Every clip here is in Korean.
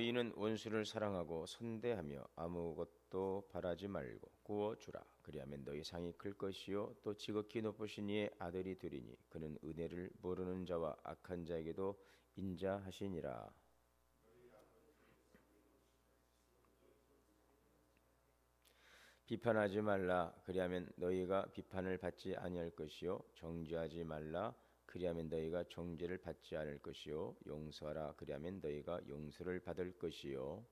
너희는 원수를 사랑하고 선대하며 아무것도 바라지 말고 구워 주라. 그리하면 너희 상이 클 것이요 또 지극히 높으신 이의 아들이 되리니 그는 은혜를 모르는 자와 악한 자에게도 인자하시니라. 비판하지 말라. 그리하면 너희가 비판을 받지 아니할 것이요 정죄하지 말라. 그리하면 너희가 정죄를 받지 않을 것이요 용서하라. 그리하면 너희가 용서를 받을 것이요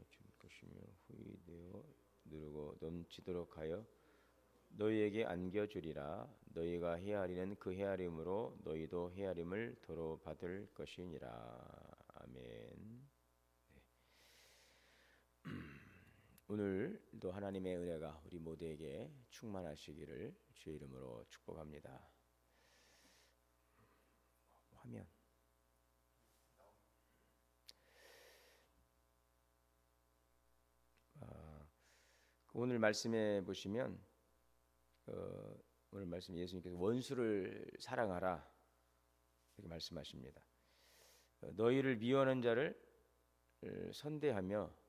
줄 것이며 후이되어 누르고 넘치도록 하여 너희에게 안겨주리라. 너희가 헤아리는 그 헤아림으로 너희도 헤아림을 도로 받을 것이니라. 아멘. 오늘도 하나님의 은혜가 우리 모두에게 충만하시기를 주의 이름으로 축복합니다. 화면. 오늘 말씀에 보시면 오늘 말씀 예수님께서 원수를 사랑하라 이렇게 말씀하십니다. 너희를 미워하는 자를 선대하며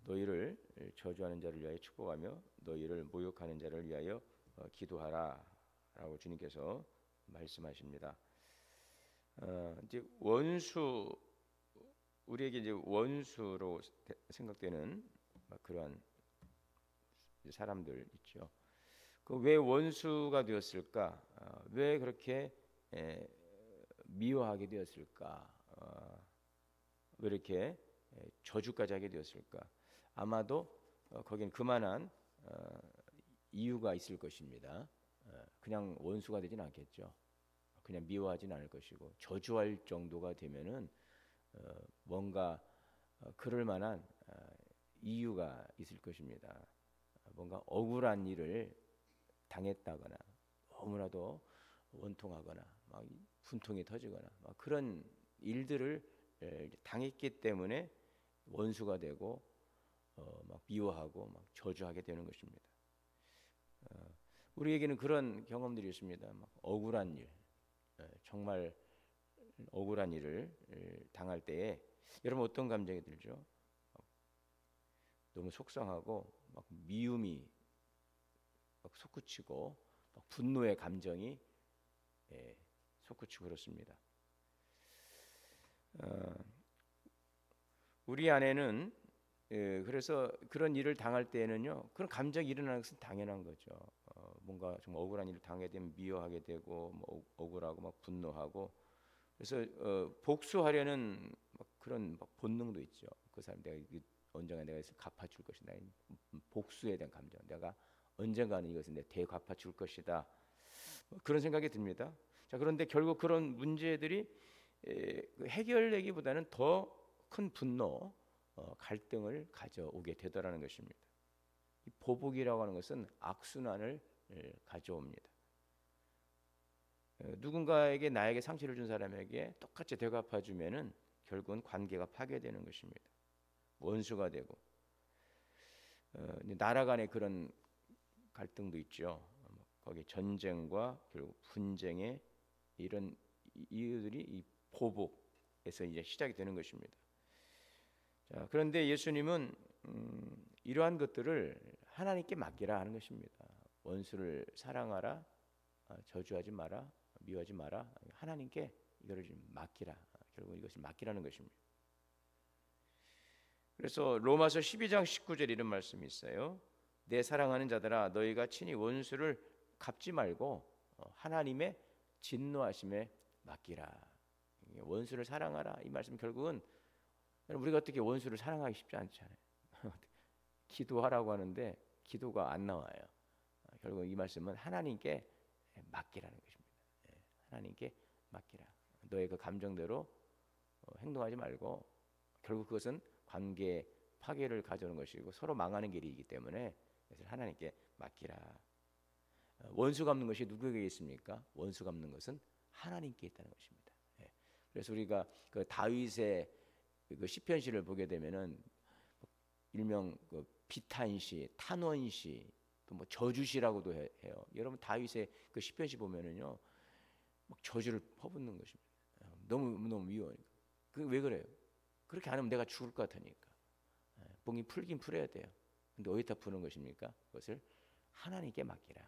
너희를 저주하는 자를 위하여 축복하며 너희를 모욕하는 자를 위하여 기도하라라고 주님께서 말씀하십니다. 이제 원수 우리에게 이제 원수로 생각되는 그러한 사람들 있죠. 그 왜 원수가 되었을까? 왜 그렇게 미워하게 되었을까? 왜 이렇게 저주까지 하게 되었을까? 아마도 거기는 그만한 이유가 있을 것입니다. 그냥 원수가 되진 않겠죠. 그냥 미워하진 않을 것이고 저주할 정도가 되면은 뭔가 그럴 만한 이유가 있을 것입니다. 뭔가 억울한 일을 당했다거나 너무나도 원통하거나 막 분통이 터지거나 막 그런 일들을 당했기 때문에 원수가 되고 막 미워하고 막 저주하게 되는 것입니다. 우리에게는 그런 경험들이 있습니다. 막 억울한 일, 정말 억울한 일을 당할 때에 여러분 어떤 감정이 들죠? 너무 속상하고 막 미움이 막 솟구치고 막 분노의 감정이 솟구치고 그렇습니다. 우리 안에는 그래서 그런 일을 당할 때에는요 그런 감정이 일어나는 것은 당연한 거죠. 뭔가 정말 억울한 일을 당하게 되면 미워하게 되고 뭐 억울하고 막 분노하고 그래서 복수하려는 막 그런 막 본능도 있죠. 그 사람 내가 언젠가 내가 이것을 갚아줄 것이다. 복수에 대한 감정, 내가 언젠가는 이것을 내 되갚아줄 것이다. 그런 생각이 듭니다. 자, 그런데 결국 그런 문제들이 해결되기보다는 더 큰 분노, 갈등을 가져오게 되더라는 것입니다. 이 보복이라고 하는 것은 악순환을 가져옵니다. 누군가에게 나에게 상처를 준 사람에게 똑같이 되갚아주면은 결국은 관계가 파괴되는 것입니다. 원수가 되고 나라 간의 그런 갈등도 있죠. 거기 전쟁과 결국 분쟁의 이런 이유들이 이 보복에서 이제 시작이 되는 것입니다. 자, 그런데 예수님은 이러한 것들을 하나님께 맡기라 하는 것입니다. 원수를 사랑하라, 저주하지 마라, 미워하지 마라. 하나님께 이거를 좀 맡기라. 결국 이것을 맡기라는 것입니다. 그래서 로마서 12장 19절 이런 말씀이 있어요. 내 사랑하는 자들아 너희가 친히 원수를 갚지 말고 하나님의 진노하심에 맡기라. 원수를 사랑하라. 이 말씀 결국은 우리가 어떻게 원수를 사랑하기 쉽지 않잖아요. 기도하라고 하는데 기도가 안 나와요. 결국 이 말씀은 하나님께 맡기라는 것입니다. 하나님께 맡기라. 너의 그 감정대로 행동하지 말고 결국 그것은 관계 파괴를 가져오는 것이고 서로 망하는 길이기 때문에 그래서 하나님께 맡기라. 원수 갚는 것이 누구에게 있습니까? 원수 갚는 것은 하나님께 있다는 것입니다. 그래서 우리가 그 다윗의 그 시편시를 보게 되면은 일명 그 비탄시, 탄원시, 또 뭐 저주시라고도 해요. 여러분 다윗의 그 시편시 보면은요, 막 저주를 퍼붓는 것입니다. 너무 미워하니까. 그 왜 그래요? 그렇게 안 하면 내가 죽을 것 같으니까. 봉이 풀긴 풀어야 돼요. 근데 어디다 푸는 것입니까? 그것을 하나님께 맡기라.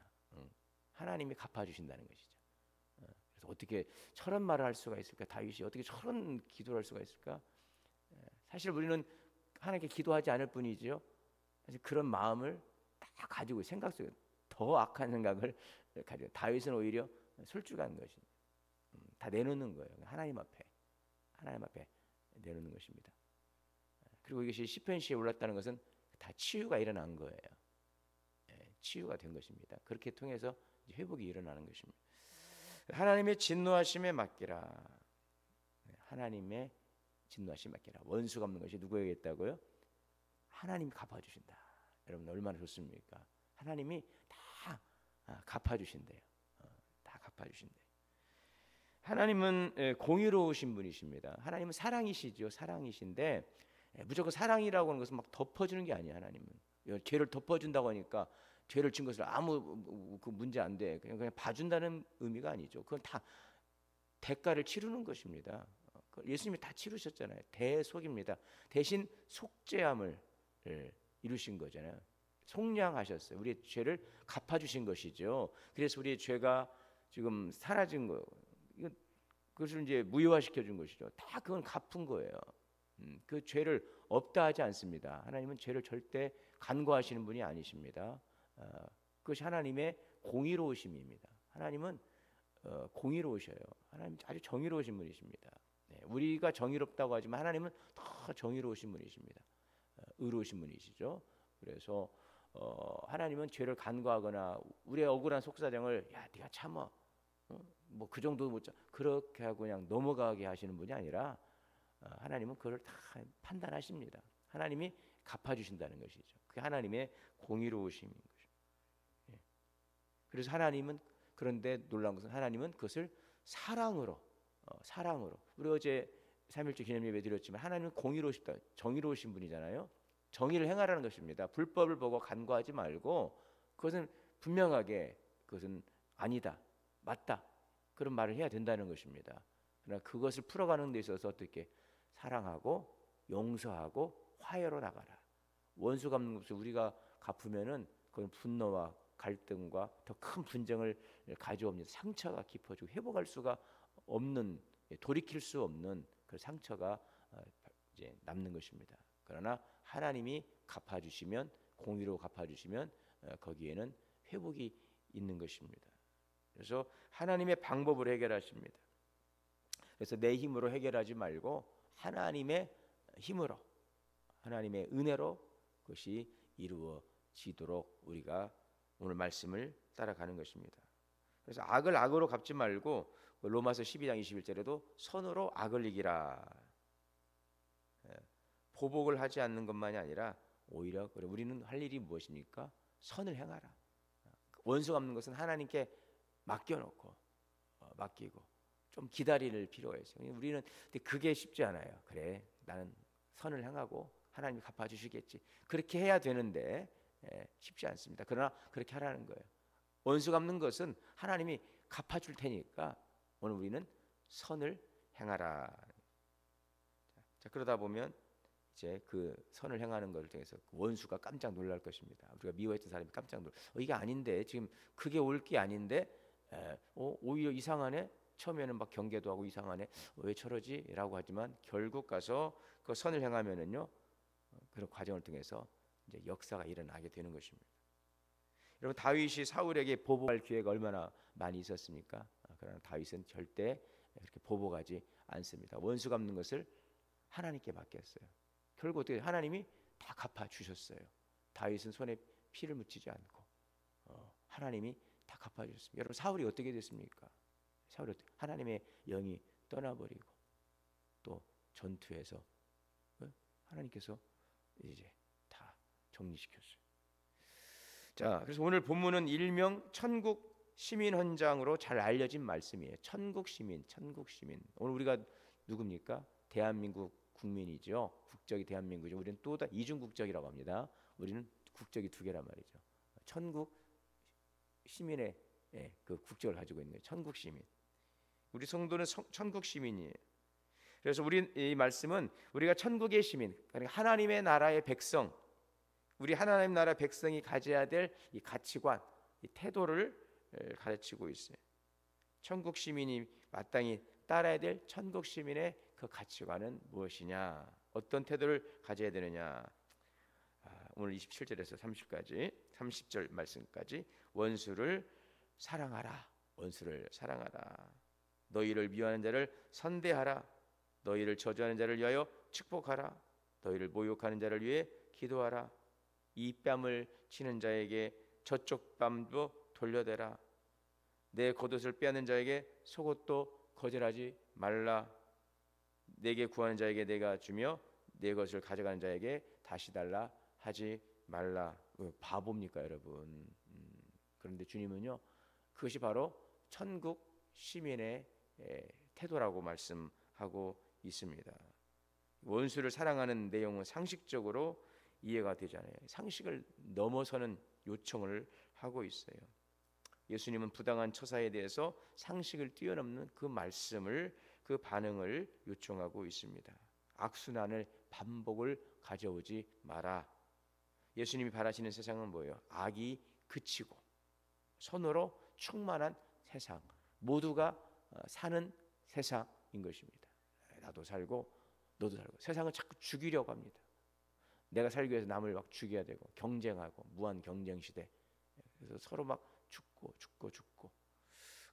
하나님이 갚아주신다는 것이죠. 그래서 어떻게 저런 말을 할 수가 있을까? 다윗이 어떻게 저런 기도를 할 수가 있을까? 사실 우리는 하나님께 기도하지 않을 뿐이지요. 사실 그런 마음을 다 가지고 생각 속에 더 악한 생각을 가지고 다윗은 오히려 솔직한 것입니다. 다 내놓는 거예요. 하나님 앞에 내놓는 것입니다. 그리고 이것이 시편시에 올랐다는 것은 다 치유가 일어난 거예요. 치유가 된 것입니다. 그렇게 통해서 회복이 일어나는 것입니다. 하나님의 진노하심에 맡기라. 하나님의 진노하심에 맡기라. 원수가 없는 것이 누구에게 있다고요? 하나님이 갚아주신다. 여러분 얼마나 좋습니까? 하나님이 다 갚아주신대요. 다 갚아주신대요. 하나님은 공의로우신 분이십니다. 하나님은 사랑이시죠. 사랑이신데 무조건 사랑이라고 하는 것은 막 덮어주는 게 아니에요. 하나님은 죄를 덮어준다고 하니까 죄를 진 것을 아무 그 문제 안 돼. 그냥 봐준다는 의미가 아니죠. 그건 다 대가를 치르는 것입니다. 예수님이 다 치르셨잖아요. 대속입니다. 대신 속죄함을 이루신 거잖아요. 속량하셨어요. 우리의 죄를 갚아주신 것이죠. 그래서 우리의 죄가 지금 사라진 거, 그것을 이제 무효화시켜 준 것이죠. 다 그건 갚은 거예요. 그 죄를 없다 하지 않습니다. 하나님은 죄를 절대 간과하시는 분이 아니십니다. 그것이 하나님의 공의로우심입니다. 하나님은 공의로우셔요. 하나님 아주 정의로우신 분이십니다. 우리가 정의롭다고 하지만 하나님은 더 정의로우신 분이십니다. 의로우신 분이시죠. 그래서 하나님은 죄를 간과하거나 우리의 억울한 속사정을 야 네가 참아, 뭐 그 정도 못 참 그렇게 하고 그냥 넘어가게 하시는 분이 아니라 하나님은 그걸 다 판단하십니다. 하나님이 갚아주신다는 것이죠. 그게 하나님의 공의로우심인 거죠. 그래서 하나님은 그런데 놀라운 것은 하나님은 그것을 사랑으로 우리 어제 3.1절 기념 예배 드렸지만 하나님은 공의로우시다, 정의로우신 분이잖아요. 정의를 행하라는 것입니다. 불법을 보고 간과하지 말고 그것은 분명하게 그것은 아니다, 맞다 그런 말을 해야 된다는 것입니다. 그러나 그것을 풀어가는 데 있어서 어떻게 사랑하고 용서하고 화해로 나가라. 원수 갚는 것을 우리가 갚으면은 그건 분노와 갈등과 더 큰 분쟁을 가져옵니다. 상처가 깊어지고 회복할 수가 없는, 돌이킬 수 없는 그 상처가 이제 남는 것입니다. 그러나 하나님이 갚아주시면, 공의로 갚아주시면 거기에는 회복이 있는 것입니다. 그래서 하나님의 방법으로 해결하십니다. 그래서 내 힘으로 해결하지 말고 하나님의 힘으로, 하나님의 은혜로 그것이 이루어지도록 우리가 오늘 말씀을 따라가는 것입니다. 그래서 악을 악으로 갚지 말고 로마서 12장 21절에도 선으로 악을 이기라. 보복을 하지 않는 것만이 아니라 오히려 우리는 할 일이 무엇입니까? 선을 행하라. 원수 갚는 것은 하나님께 맡겨놓고 맡기고 좀 기다릴 필요가 있어요. 우리는 그게 쉽지 않아요. 그래, 나는 선을 행하고 하나님이 갚아주시겠지. 그렇게 해야 되는데 쉽지 않습니다. 그러나 그렇게 하라는 거예요. 원수 갚는 것은 하나님이 갚아줄 테니까 오늘 우리는 선을 행하라. 자, 그러다 보면 이제 그 선을 행하는 것을 통해서 원수가 깜짝 놀랄 것입니다. 우리가 미워했던 사람이 깜짝 놀라. 이게 아닌데 지금 그게 올 게 아닌데 오히려 이상하네. 처음에는 막 경계도 하고 이상하네. 왜 저러지?라고 하지만 결국 가서 그 선을 행하면은요 그런 과정을 통해서 이제 역사가 일어나게 되는 것입니다. 여러분 다윗이 사울에게 보복할 기회가 얼마나 많이 있었습니까? 그러나 다윗은 절대 그렇게 보복하지 않습니다. 원수 갚는 것을 하나님께 맡겼어요. 결국 어떻게 하나님이 다 갚아 주셨어요. 다윗은 손에 피를 묻히지 않고 하나님이 다 갚아 주셨습니다. 여러분 사울이 어떻게 됐습니까? 사울이 하나님의 영이 떠나버리고 또 전투에서 하나님께서 이제 다 정리시켰어요. 자, 그래서 오늘 본문은 일명 천국 시민 헌장으로 잘 알려진 말씀이에요. 천국 시민. 오늘 우리가 누굽니까? 대한민국 국민이죠. 국적이 대한민국이죠. 우리는 또 이중 국적이라고 합니다. 우리는 국적이 두 개란 말이죠. 천국 시민의 그 국적을 가지고 있는 거예요. 천국 시민. 우리 성도는 천국 시민이에요. 그래서 우리 이 말씀은 우리가 천국의 시민, 그러니까 하나님의 나라의 백성, 우리 하나님 나라 백성이 가져야 될 이 가치관, 이 태도를 가르치고 있어요. 천국 시민이 마땅히 따라야 될 천국 시민의 그 가치관은 무엇이냐? 어떤 태도를 가져야 되느냐? 오늘 27절에서 30절 말씀까지 원수를 사랑하라. 원수를 사랑하라. 너희를 미워하는 자를 선대하라. 너희를 저주하는 자를 위하여 축복하라. 너희를 모욕하는 자를 위해 기도하라. 이 뺨을 치는 자에게 저쪽 뺨도 돌려대라. 내 겉옷을 빼앗는 자에게 속옷도 거절하지 말라. 내게 구하는 자에게 내가 주며 내 것을 가져가는 자에게 다시 달라 하지 말라. 바보입니까 여러분? 그런데 주님은요, 그것이 바로 천국 시민의 태도라고 말씀하고 있습니다. 원수를 사랑하는 내용은 상식적으로 이해가 되잖아요. 상식을 넘어서는 요청을 하고 있어요. 예수님은 부당한 처사에 대해서 상식을 뛰어넘는 그 말씀을, 그 반응을 요청하고 있습니다. 악순환을, 반복을 가져오지 마라. 예수님이 바라시는 세상은 뭐예요? 악이 그치고 선으로 충만한 세상, 모두가 사는 세상인 것입니다. 나도 살고 너도 살고. 세상은 자꾸 죽이려고 합니다. 내가 살기 위해서 남을 막 죽여야 되고, 경쟁하고, 무한 경쟁 시대. 그래서 서로 막 죽고.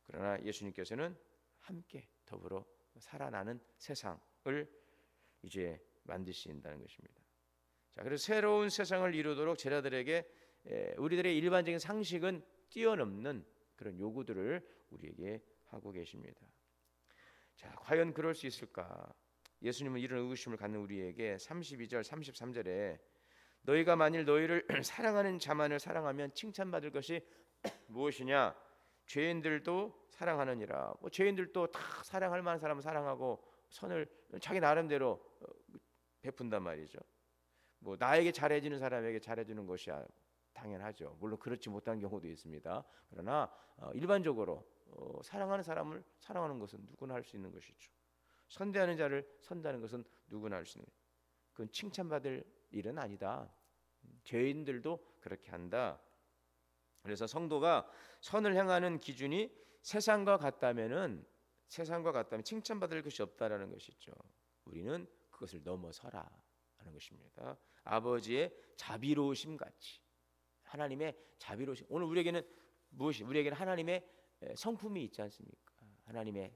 그러나 예수님께서는 함께 더불어 살아나는 세상을 이제 만드신다는 것입니다. 자, 그래서 새로운 세상을 이루도록 제자들에게 우리들의 일반적인 상식은 뛰어넘는 그런 요구들을 우리에게 하고 계십니다. 자, 과연 그럴 수 있을까? 예수님은 이런 의구심을 갖는 우리에게 32절, 33절에 너희가 만일 너희를 사랑하는 자만을 사랑하면 칭찬받을 것이 무엇이냐? 죄인들도 사랑하느니라. 뭐 죄인들도 다 사랑할 만한 사람은 사랑하고 선을 자기 나름대로 베푼단 말이죠. 뭐 나에게 잘해주는 사람에게 잘해주는 것이 당연하죠. 물론 그렇지 못한 경우도 있습니다. 그러나 일반적으로 사랑하는 사람을 사랑하는 것은 누구나 할 수 있는 것이죠. 선대하는 자를 선대하는 것은 누구나 할 수 있는, 그건 칭찬받을 일은 아니다. 죄인들도 그렇게 한다. 그래서 성도가 선을 행하는 기준이 세상과 같다면 칭찬받을 것이 없다라는 것이죠. 우리는 그것을 넘어서라 하는 것입니다. 아버지의 자비로우심 같이, 하나님의 자비로우심. 오늘 우리에게는 무엇이? 우리에게는 하나님의 성품이 있지 않습니까? 하나님의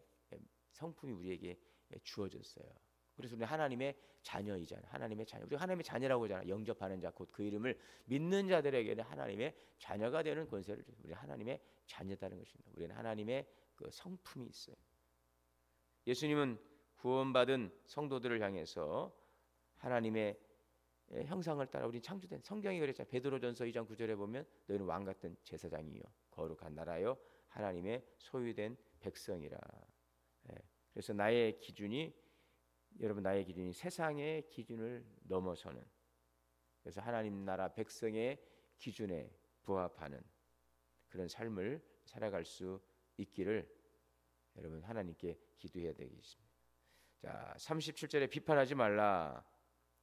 성품이 우리에게 주어졌어요. 그래서 우리 하나님의 자녀이잖아요. 하나님의 자녀. 우리 하나님의 자녀라고 하잖아요. 영접하는 자, 곧 그 이름을 믿는 자들에게는 하나님의 자녀가 되는 권세를 줘요. 우리 하나님의 자녀다는 것입니다. 우리는 하나님의 그 성품이 있어요. 예수님은 구원받은 성도들을 향해서 하나님의 형상을 따라 우리 창조된, 성경이 그랬잖아요. 베드로전서 2장 9절에 보면 너희는 왕 같은 제사장이요 거룩한 나라요 하나님의 소유된 백성이라. 그래서 나의 기준이 세상의 기준을 넘어서는, 그래서 하나님 나라 백성의 기준에 부합하는 그런 삶을 살아갈 수 있기를 여러분 하나님께 기도해야 되겠습니다. 자, 37절에 비판하지 말라.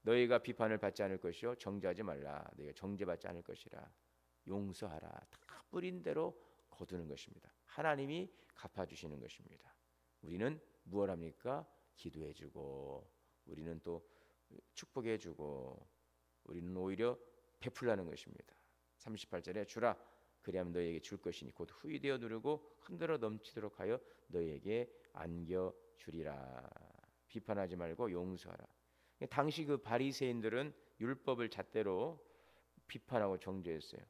너희가 비판을 받지 않을 것이요 정죄하지 말라. 너희가 정죄받지 않을 것이라. 용서하라. 다 뿌린 대로 거두는 것입니다. 하나님이 갚아주시는 것입니다. 우리는 무엇 합니까? 기도해주고, 우리는 또 축복해주고, 우리는 오히려 베풀라는 것입니다. 38절에 주라 그리하면 너희에게 줄 것이니 곧 후이되어 누르고 흔들어 넘치도록 하여 너희에게 안겨 주리라. 비판하지 말고 용서하라. 당시 그 바리새인들은 율법을 잣대로 비판하고 정죄했어요.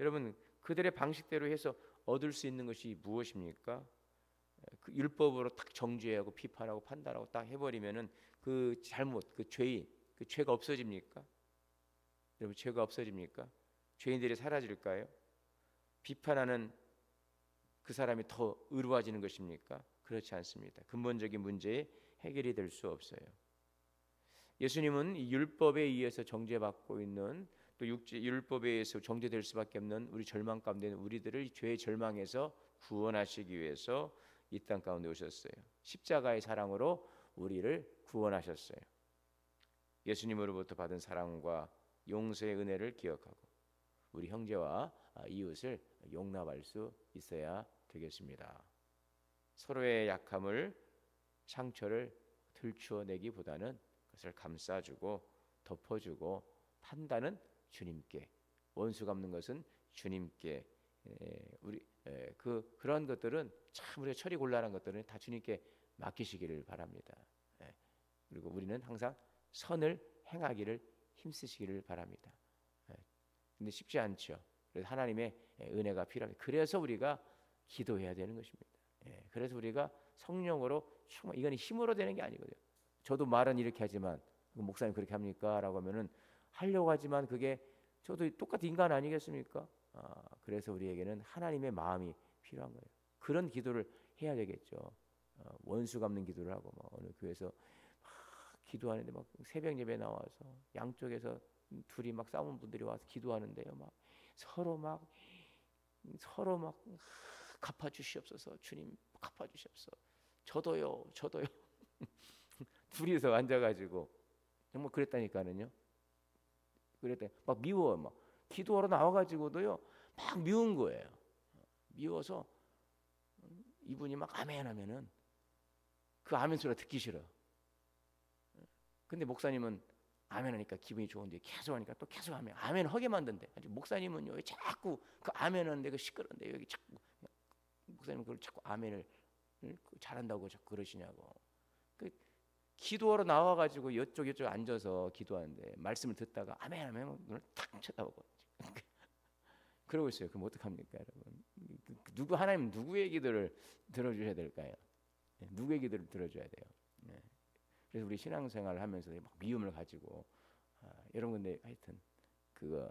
여러분, 그들의 방식대로 해서 얻을 수 있는 것이 무엇입니까? 그 율법으로 딱 정죄하고 비판하고 판단하고 딱 해버리면은 그 잘못, 그 죄가 없어집니까? 여러분, 죄가 없어집니까? 죄인들이 사라질까요? 비판하는 그 사람이 더 의로워지는 것입니까? 그렇지 않습니다. 근본적인 문제에 해결이 될 수 없어요. 예수님은 이 율법에 의해서 정죄받고 있는, 또 율법에 의해서 정죄될 수밖에 없는 우리 절망 가운데 있는 우리들을 죄의 절망에서 구원하시기 위해서 이 땅 가운데 오셨어요. 십자가의 사랑으로 우리를 구원하셨어요. 예수님으로부터 받은 사랑과 용서의 은혜를 기억하고 우리 형제와 이웃을 용납할 수 있어야 되겠습니다. 서로의 약함을, 상처를 들추어내기보다는 그것을 감싸주고 덮어주고 판단은 주님께, 원수 갚는 것은 주님께, 그런 것들은 참 우리가 처리 곤란한 것들은 다 주님께 맡기시기를 바랍니다. 그리고 우리는 항상 선을 행하기를 힘쓰시기를 바랍니다. 근데 쉽지 않죠. 그래서 하나님의 은혜가 필요합니다. 그래서 우리가 기도해야 되는 것입니다. 그래서 우리가 성령으로 이건 힘으로 되는 게 아니거든요. 저도 말은 이렇게 하지만 목사님 그렇게 합니까? 라고 하면은 하려고 하지만 그게 저도 똑같은 인간 아니겠습니까? 그래서 우리에게는 하나님의 마음이 필요한 거예요. 그런 기도를 해야 되겠죠. 원수 갚는 기도를 하고 어느 교회에서 기도하는데 막 새벽 예배 나와서 양쪽에서 둘이 막 싸우는 분들이 와서 기도하는데요. 막 서로 막 갚아 주시옵소서. 주님 갚아 주시옵소서. 저도요. 둘이서 앉아가지고 정말 그랬다니까는요. 그랬더니 막 미워, 막 기도하러 나와가지고도요 막 미운 거예요. 미워서 이분이 막 아멘 하면은 그 아멘 소리가 듣기 싫어. 근데 목사님은 아멘 하니까 기분이 좋은데 계속 하니까 또 계속 아멘 하게 만든대. 목사님은요 자꾸 그 아멘 하는데 그 시끄러운데 여기 자꾸 목사님은 그걸 자꾸 아멘을 잘한다고 자꾸 그러시냐고. 그 기도하러 나와가지고 이쪽 앉아서 기도하는데 말씀을 듣다가 아멘 하면 눈을 탁 쳐다보고 그러고 있어요. 그럼 어떡합니까, 여러분? 하나님 누구의 기도를 들어주셔야 될까요? 누구의 기도를 들어줘야 돼요? 그래서 우리 신앙생활을 하면서 막 미움을 가지고 이런 건데 하여튼 그거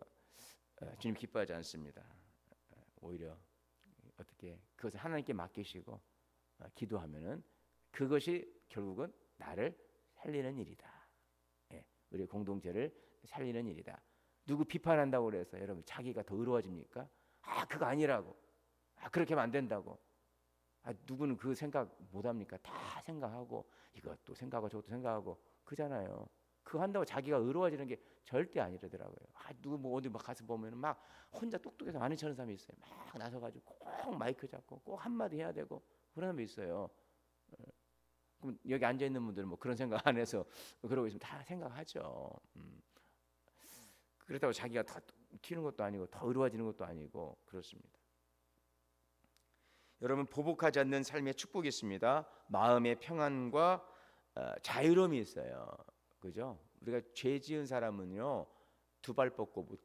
주님 기뻐하지 않습니다. 오히려 어떻게 그것을 하나님께 맡기시고 기도하면은 그것이 결국은 나를 살리는 일이다. 우리 공동체를 살리는 일이다. 누구 비판한다고 그래서 여러분 자기가 더 의로워집니까? 그거 아니라고. 그렇게 하면 안 된다고. 누구는 그 생각 못합니까? 다 생각하고 이것도 생각하고 저것도 생각하고 그잖아요. 그거 한다고 자기가 의로워지는 게 절대 아니더라고요. 누구 뭐 어디 막 가서 보면 막 혼자 똑똑해서 아는 척하는 사람이 있어요. 막 나서가지고 꼭 마이크 잡고 꼭 한마디 해야 되고 그런 사람이 있어요. 그럼 여기 앉아 있는 분들은 뭐 그런 생각 안 해서 그러고 있으면 다 생각하죠. 그렇다고 자기가 더 튀는 것도 아니고 더 의로워지는 것도 아니고 그렇습니다. 여러분 보복하지 않는 삶의 축복이 있습니다. 마음의 평안과 자유로움이 있어요. 그죠? 우리가 죄 지은 사람은요 두 발 뻗고 못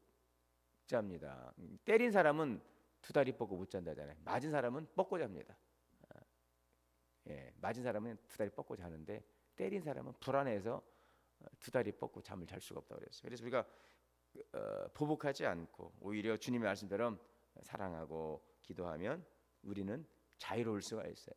잡니다. 때린 사람은 두 다리 뻗고 못 잔다잖아요. 맞은 사람은 뻗고 잡니다. 맞은 사람은 두 다리 뻗고 자는데 때린 사람은 불안해서 두 다리 뻗고 잠을 잘 수가 없다고 그랬어요. 그래서 우리가 보복하지 않고 오히려 주님의 말씀대로 사랑하고 기도하면 우리는 자유로울 수가 있어요.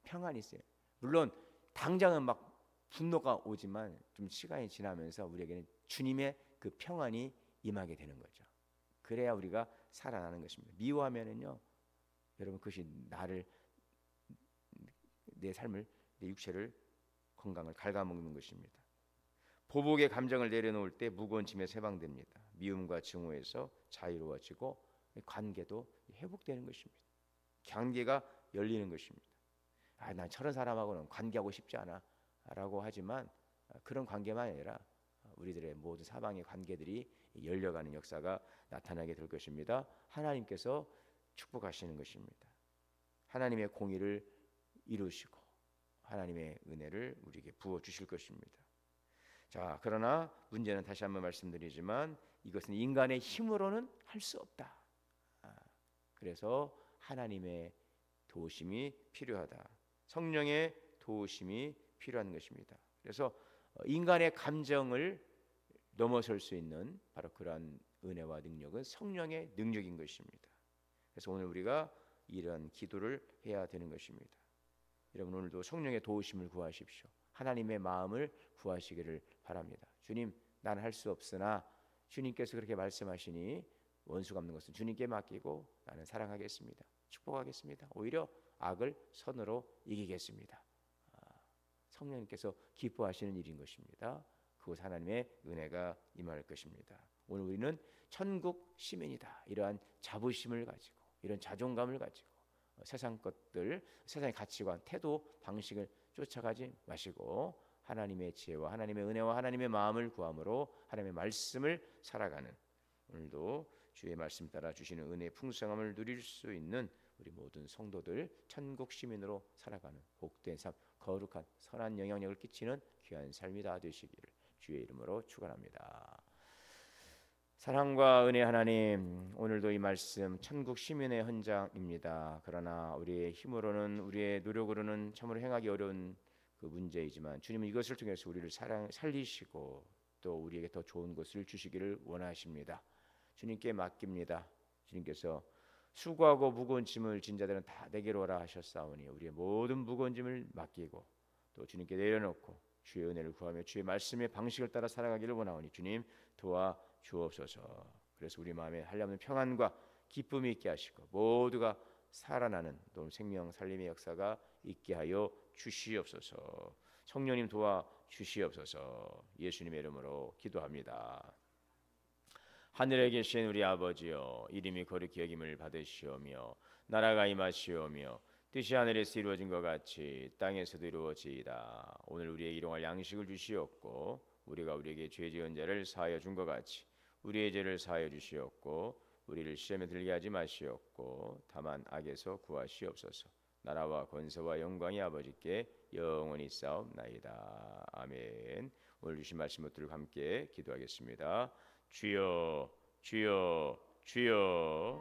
평안이 있어요. 물론 당장은 막 분노가 오지만 좀 시간이 지나면서 우리에게는 주님의 그 평안이 임하게 되는 거죠. 그래야 우리가 살아나는 것입니다. 미워하면은요, 여러분 그것이 내 삶을, 내 육체를, 건강을 갉아먹는 것입니다. 보복의 감정을 내려놓을 때 무거운 짐에서 해방됩니다. 미움과 증오에서 자유로워지고 관계도 회복되는 것입니다. 관계가 열리는 것입니다. 난 저런 사람하고는 관계하고 싶지 않아 라고 하지만 그런 관계만 아니라 우리들의 모든 사방의 관계들이 열려가는 역사가 나타나게 될 것입니다. 하나님께서 축복하시는 것입니다. 하나님의 공의를 이루시고 하나님의 은혜를 우리에게 부어주실 것입니다. 자, 그러나 문제는 다시 한번 말씀드리지만 이것은 인간의 힘으로는 할 수 없다. 그래서 하나님의 도우심이 필요하다. 성령의 도우심이 필요한 것입니다. 그래서 인간의 감정을 넘어설 수 있는 바로 그러한 은혜와 능력은 성령의 능력인 것입니다. 그래서 오늘 우리가 이런 기도를 해야 되는 것입니다. 여러분 오늘도 성령의 도우심을 구하십시오. 하나님의 마음을 구하시기를 바랍니다. 주님, 나는 할 수 없으나 주님께서 그렇게 말씀하시니 원수 갚는 것은 주님께 맡기고 나는 사랑하겠습니다. 축복하겠습니다. 오히려 악을 선으로 이기겠습니다. 성령님께서 기뻐하시는 일인 것입니다. 그곳 하나님의 은혜가 임할 것입니다. 오늘 우리는 천국 시민이다. 이러한 자부심을 가지고 이런 자존감을 가지고 세상 것들, 세상의 가치관, 태도, 방식을 쫓아가지 마시고 하나님의 지혜와 하나님의 은혜와 하나님의 마음을 구함으로 하나님의 말씀을 살아가는, 오늘도 주의 말씀 따라 주시는 은혜의 풍성함을 누릴 수 있는 우리 모든 성도들 천국 시민으로 살아가는 복된 삶, 거룩한 선한 영향력을 끼치는 귀한 삶이 다 되시기를 주의 이름으로 축원합니다. 사랑과 은혜 하나님, 오늘도 이 말씀 천국 시민의 헌장입니다. 그러나 우리의 힘으로는, 우리의 노력으로는 참으로 행하기 어려운 그 문제이지만 주님은 이것을 통해서 우리를 살리시고 또 우리에게 더 좋은 것을 주시기를 원하십니다. 주님께 맡깁니다. 주님께서 수고하고 무거운 짐을 진 자들은 다 내게로 오라 하셨사오니 우리의 모든 무거운 짐을 맡기고 또 주님께 내려놓고 주의 은혜를 구하며 주의 말씀의 방식을 따라 살아가기를 원하오니 주님 도와 주옵소서. 그래서 우리 마음에 한량없는 평안과 기쁨이 있게 하시고 모두가 살아나는 또 생명 살림의 역사가 있게 하여 주시옵소서. 성령님 도와 주시옵소서. 예수님의 이름으로 기도합니다. 하늘에 계신 우리 아버지여, 이름이 거룩히 여김을 받으시오며 나라가 임하시오며 뜻이 하늘에서 이루어진 것 같이 땅에서도 이루어지이다. 오늘 우리의 일용할 양식을 주시옵고 우리가 우리에게 죄 지은 자를 사하여 준 것 같이 우리의 죄를 사하여 주시옵고 우리를 시험에 들게 하지 마시옵고 다만 악에서 구하시옵소서. 나라와 권세와 영광이 아버지께 영원히 있사옵나이다. 아멘. 오늘 주신 말씀 들고 함께 기도하겠습니다. 주여, 주여, 주여.